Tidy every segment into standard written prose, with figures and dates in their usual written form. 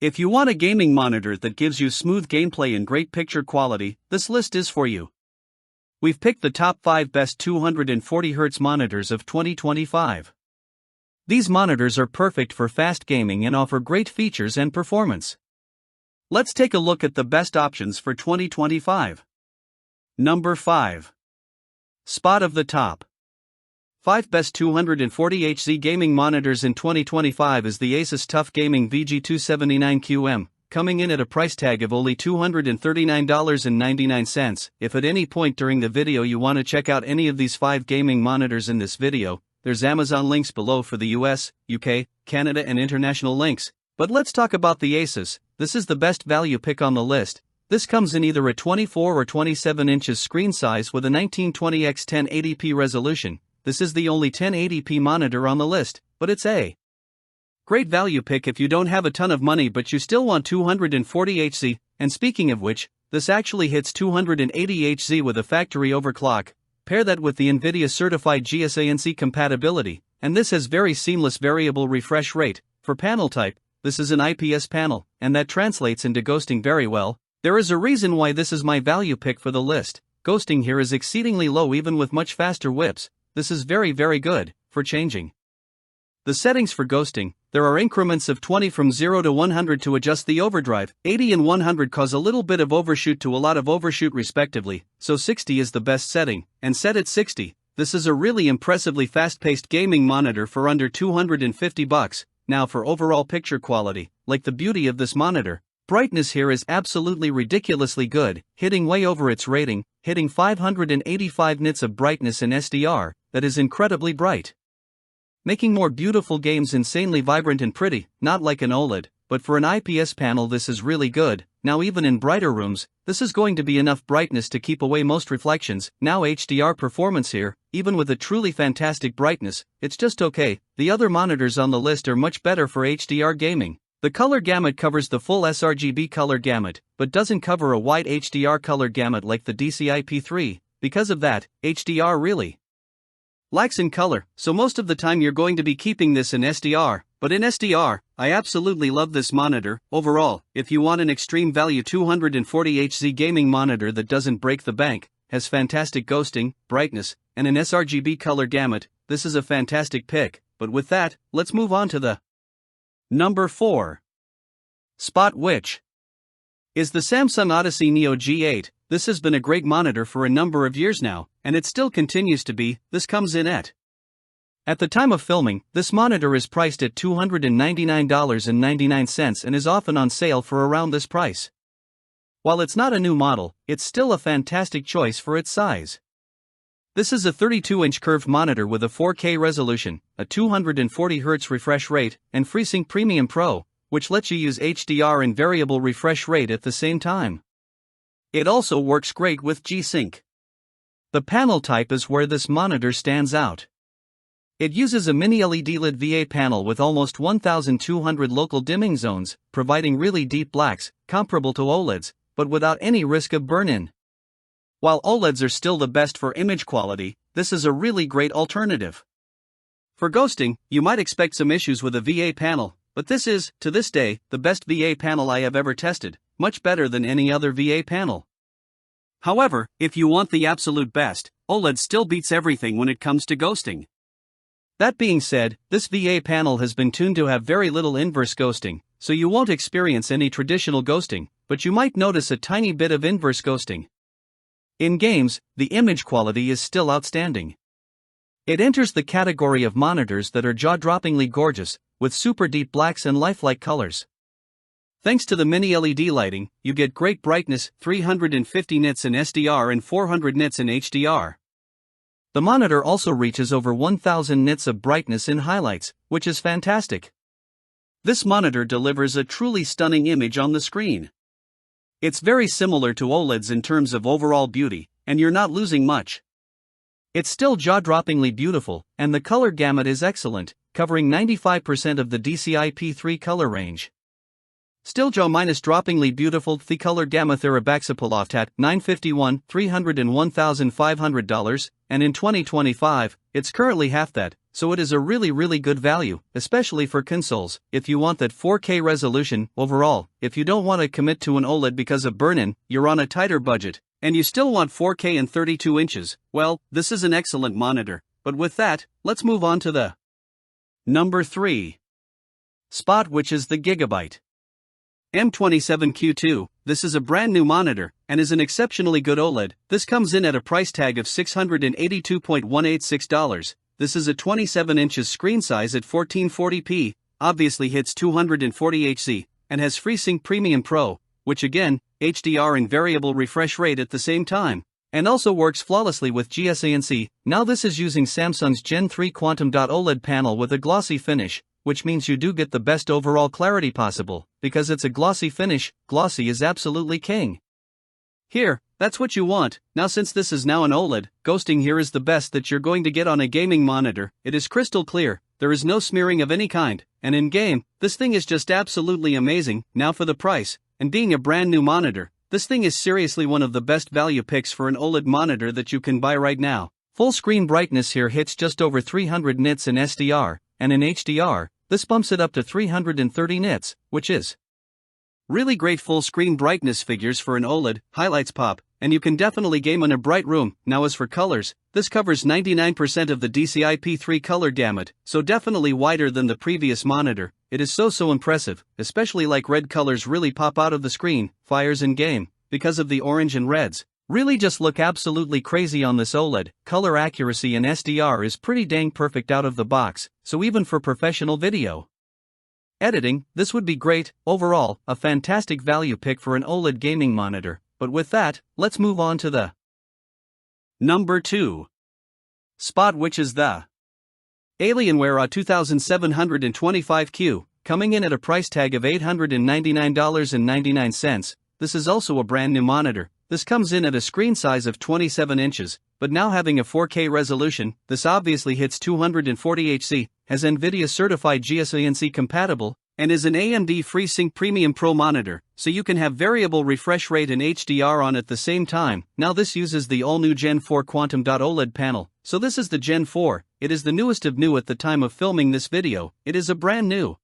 If you want a gaming monitor that gives you smooth gameplay and great picture quality, this list is for you. We've picked the top 5 best 240Hz monitors of 2025. These monitors are perfect for fast gaming and offer great features and performance. Let's take a look at the best options for 2025. Number 5. Spot of the top 5 best 240Hz gaming monitors in 2025 is the Asus TUF Gaming VG279QM, coming in at a price tag of only $239.99. If at any point during the video you want to check out any of these 5 gaming monitors in this video, there's Amazon links below for the US, UK, Canada and international links. But let's talk about the Asus. This is the best value pick on the list. This comes in either a 24 or 27 inches screen size with a 1920x 1080p resolution. This is the only 1080p monitor on the list, but it's a great value pick if you don't have a ton of money but you still want 240Hz, and speaking of which, this actually hits 280Hz with a factory overclock. Pair that with the NVIDIA certified GSANC compatibility, and this has very seamless variable refresh rate. For panel type, this is an IPS panel, and that translates into ghosting very well. There is a reason why this is my value pick for the list. Ghosting here is exceedingly low even with much faster whips. This is very good for changing the settings for ghosting. There are increments of 20 from 0 to 100 to adjust the overdrive. 80 and 100 cause a little bit of overshoot to a lot of overshoot respectively, so 60 is the best setting, and set at 60. This is a really impressively fast-paced gaming monitor for under $250. Now for overall picture quality, like the beauty of this monitor, brightness here is absolutely ridiculously good, hitting way over its rating, hitting 585 nits of brightness in SDR, that is incredibly bright. Making more beautiful games insanely vibrant and pretty, not like an OLED, but for an IPS panel this is really good. Now even in brighter rooms, this is going to be enough brightness to keep away most reflections. Now HDR performance here, even with a truly fantastic brightness, it's just okay. The other monitors on the list are much better for HDR gaming. The color gamut covers the full sRGB color gamut, but doesn't cover a wide HDR color gamut like the DCI-P3. Because of that, HDR really lacks in color, so most of the time you're going to be keeping this in SDR. But in SDR, I absolutely love this monitor. Overall, if you want an extreme value 240Hz gaming monitor that doesn't break the bank, has fantastic ghosting, brightness, and an sRGB color gamut, this is a fantastic pick. But with that, let's move on to the Number 4. Spot, which is the Samsung Odyssey Neo G8. This has been a great monitor for a number of years now, and it still continues to be. This comes in at the time of filming, this monitor is priced at $299.99 and is often on sale for around this price. While it's not a new model, it's still a fantastic choice for its size. This is a 32-inch curved monitor with a 4K resolution, a 240Hz refresh rate, and FreeSync Premium Pro, which lets you use HDR and variable refresh rate at the same time. It also works great with G-Sync. The panel type is where this monitor stands out. It uses a mini LED lit VA panel with almost 1,200 local dimming zones, providing really deep blacks, comparable to OLEDs, but without any risk of burn-in. While OLEDs are still the best for image quality, this is a really great alternative. For ghosting, you might expect some issues with a VA panel, but this is, to this day, the best VA panel I have ever tested, much better than any other VA panel. However, if you want the absolute best, OLED still beats everything when it comes to ghosting. That being said, this VA panel has been tuned to have very little inverse ghosting, so you won't experience any traditional ghosting, but you might notice a tiny bit of inverse ghosting. In games, the image quality is still outstanding. It enters the category of monitors that are jaw-droppingly gorgeous, with super deep blacks and lifelike colors. Thanks to the mini LED lighting, you get great brightness, 350 nits in SDR and 400 nits in HDR. The monitor also reaches over 1000 nits of brightness in highlights, which is fantastic. This monitor delivers a truly stunning image on the screen. It's very similar to OLEDs in terms of overall beauty, and you're not losing much. It's still jaw-droppingly beautiful, and the color gamut is excellent, covering 95% of the DCI-P3 color range. Still jaw-droppingly beautiful. The color gamut Therabaxipaloftat $951, $301,500, and in 2025, it's currently half that, so it is a really good value, especially for consoles. If you want that 4K resolution, overall, if you don't want to commit to an OLED because of burn-in, you're on a tighter budget, and you still want 4K and 32 inches, well, this is an excellent monitor. But with that, let's move on to the number 3 spot, which is the Gigabyte M27Q2. This is a brand new monitor, and is an exceptionally good OLED. This comes in at a price tag of $682.186. This is a 27 inches screen size at 1440p, obviously hits 240Hz, and has FreeSync Premium Pro, which again, HDR and variable refresh rate at the same time, and also works flawlessly with GSANC. Now this is using Samsung's Gen 3 Quantum Dot OLED panel with a glossy finish, which means you do get the best overall clarity possible, because it's a glossy finish. Glossy is absolutely king. Here, that's what you want. Now since this is now an OLED, ghosting here is the best that you're going to get on a gaming monitor. It is crystal clear, there is no smearing of any kind, and in game, this thing is just absolutely amazing. Now for the price, and being a brand new monitor, this thing is seriously one of the best value picks for an OLED monitor that you can buy right now. Full screen brightness here hits just over 300 nits in SDR, and in HDR, this bumps it up to 330 nits, which is really great full screen brightness figures for an OLED. Highlights pop, and you can definitely game in a bright room. Now as for colors, this covers 99% of the DCI-P3 color gamut, so definitely wider than the previous monitor. It is so impressive, especially like red colors really pop out of the screen, fires in game, because of the orange and reds. Really just look absolutely crazy on this OLED. Color accuracy in SDR is pretty dang perfect out of the box, so even for professional video editing, this would be great. Overall, a fantastic value pick for an OLED gaming monitor. But with that, let's move on to the number 2 spot, which is the Alienware A2725Q, coming in at a price tag of $899.99. This is also a brand new monitor. This comes in at a screen size of 27 inches, but now having a 4K resolution. This obviously hits 240Hz, has NVIDIA certified GSANC compatible, and is an AMD FreeSync Premium Pro monitor, so you can have variable refresh rate and HDR on at the same time. Now this uses the all-new Gen 4 Quantum Dot OLED panel, so this is the Gen 4, it is the newest of new at the time of filming this video. It is a brand new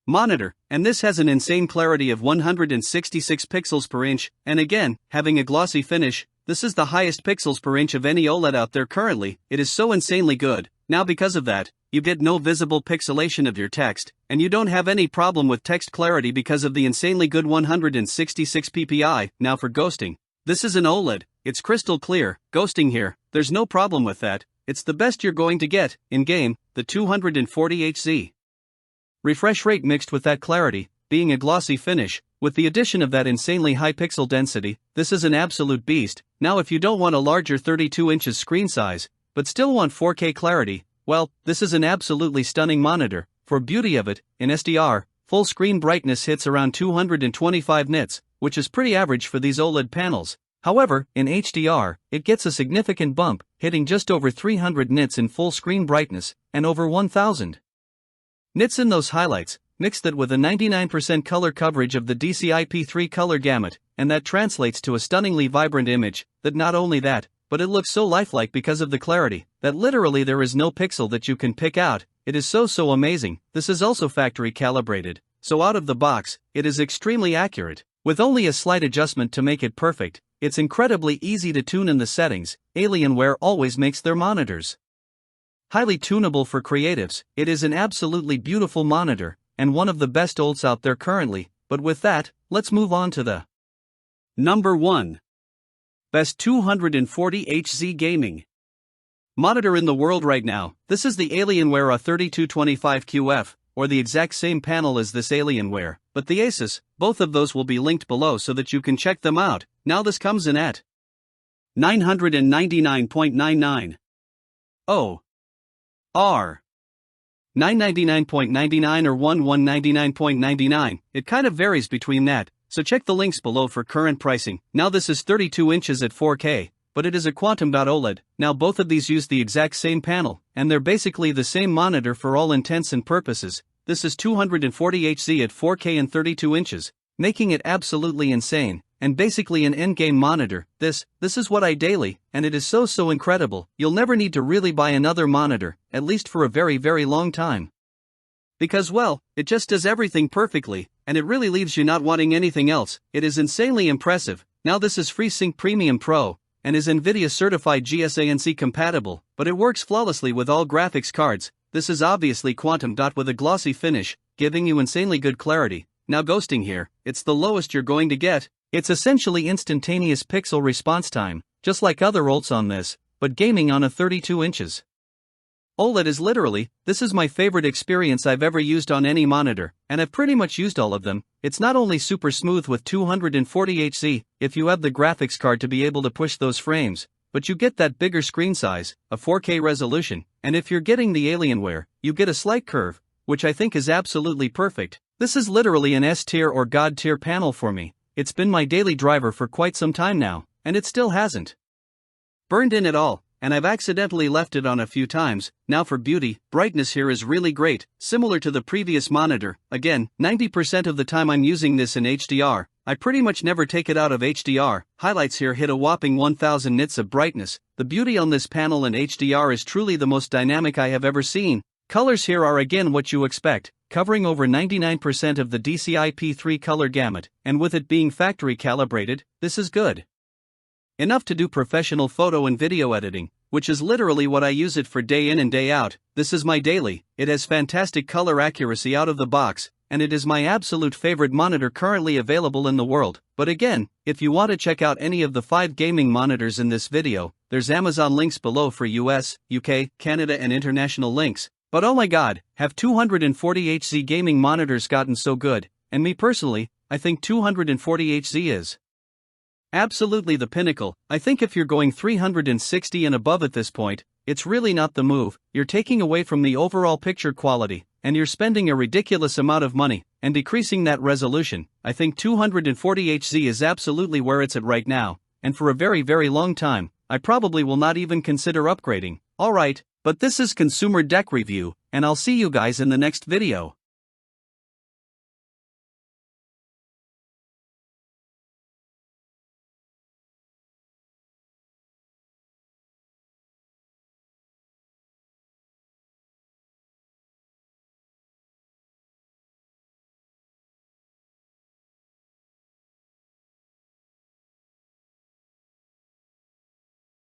monitor, and this has an insane clarity of 166 pixels per inch, and again, having a glossy finish, this is the highest pixels per inch of any OLED out there currently. It is so insanely good. Now because of that, you get no visible pixelation of your text, and you don't have any problem with text clarity because of the insanely good 166 ppi. Now for ghosting, this is an OLED, it's crystal clear. Ghosting here, there's no problem with that. It's the best you're going to get in game. The 240Hz refresh rate mixed with that clarity, being a glossy finish, with the addition of that insanely high pixel density, this is an absolute beast. Now if you don't want a larger 32 inches screen size, but still want 4K clarity, well, this is an absolutely stunning monitor. For beauty of it, in SDR, full screen brightness hits around 225 nits, which is pretty average for these OLED panels. However, in HDR, it gets a significant bump, hitting just over 300 nits in full screen brightness, and over 1000 nits in those highlights. Mix that with a 99% color coverage of the DCI-P3 color gamut, and that translates to a stunningly vibrant image. That not only that, but it looks so lifelike because of the clarity, that literally there is no pixel that you can pick out. It is so amazing. This is also factory calibrated, so out of the box, it is extremely accurate. With only a slight adjustment to make it perfect, it's incredibly easy to tune in the settings. Alienware always makes their monitors highly tunable for creatives. It is an absolutely beautiful monitor, and one of the best OLEDs out there currently. But with that, let's move on to the number 1 best 240Hz gaming monitor in the world right now. This is the Alienware A3225QF, or the exact same panel as this Alienware, but the Asus. Both of those will be linked below so that you can check them out. Now this comes in at $999.99. Oh. R. $999.99 or $1199.99. It kind of varies between that, so check the links below for current pricing. Now this is 32 inches at 4K, but it is a Quantum Dot OLED. Now both of these use the exact same panel, and they're basically the same monitor for all intents and purposes. This is 240Hz at 4K and 32 inches, making it absolutely insane. and basically an endgame monitor. This is what I daily, and it is so incredible. You'll never need to really buy another monitor, at least for a very long time. Because well, it just does everything perfectly, and it really leaves you not wanting anything else. It is insanely impressive. Now this is FreeSync Premium Pro, and is NVIDIA certified GSANC compatible, but it works flawlessly with all graphics cards. This is obviously quantum dot with a glossy finish, giving you insanely good clarity. Now ghosting here, it's the lowest you're going to get. It's essentially instantaneous pixel response time, just like other OLEDs on this, but gaming on a 32 inches. OLED is literally, this is my favorite experience I've ever used on any monitor, and I've pretty much used all of them. It's not only super smooth with 240 Hz, if you have the graphics card to be able to push those frames, but you get that bigger screen size, a 4K resolution, and if you're getting the Alienware, you get a slight curve, which I think is absolutely perfect. This is literally an S tier or God tier panel for me. It's been my daily driver for quite some time now, and it still hasn't burned in at all. And I've accidentally left it on a few times. Now for beauty, brightness here is really great, similar to the previous monitor. Again, 90% of the time I'm using this in HDR. I pretty much never take it out of HDR. Highlights here hit a whopping 1000 nits of brightness. The beauty on this panel in HDR is truly the most dynamic I have ever seen. Colors here are again what you expect, covering over 99% of the DCI-P3 color gamut, and with it being factory calibrated, this is good enough to do professional photo and video editing, which is literally what I use it for day in and day out. This is my daily. It has fantastic color accuracy out of the box, and it is my absolute favorite monitor currently available in the world. But again, if you want to check out any of the 5 gaming monitors in this video, there's Amazon links below for US, UK, Canada and international links. But oh my god, have 240 Hz gaming monitors gotten so good? And me personally, I think 240 Hz is absolutely the pinnacle. I think if you're going 360 and above at this point, it's really not the move. You're taking away from the overall picture quality, and you're spending a ridiculous amount of money, and decreasing that resolution. I think 240 Hz is absolutely where it's at right now, and for a very long time, I probably will not even consider upgrading. Alright, but this is Consumer Deck Review, and I'll see you guys in the next video.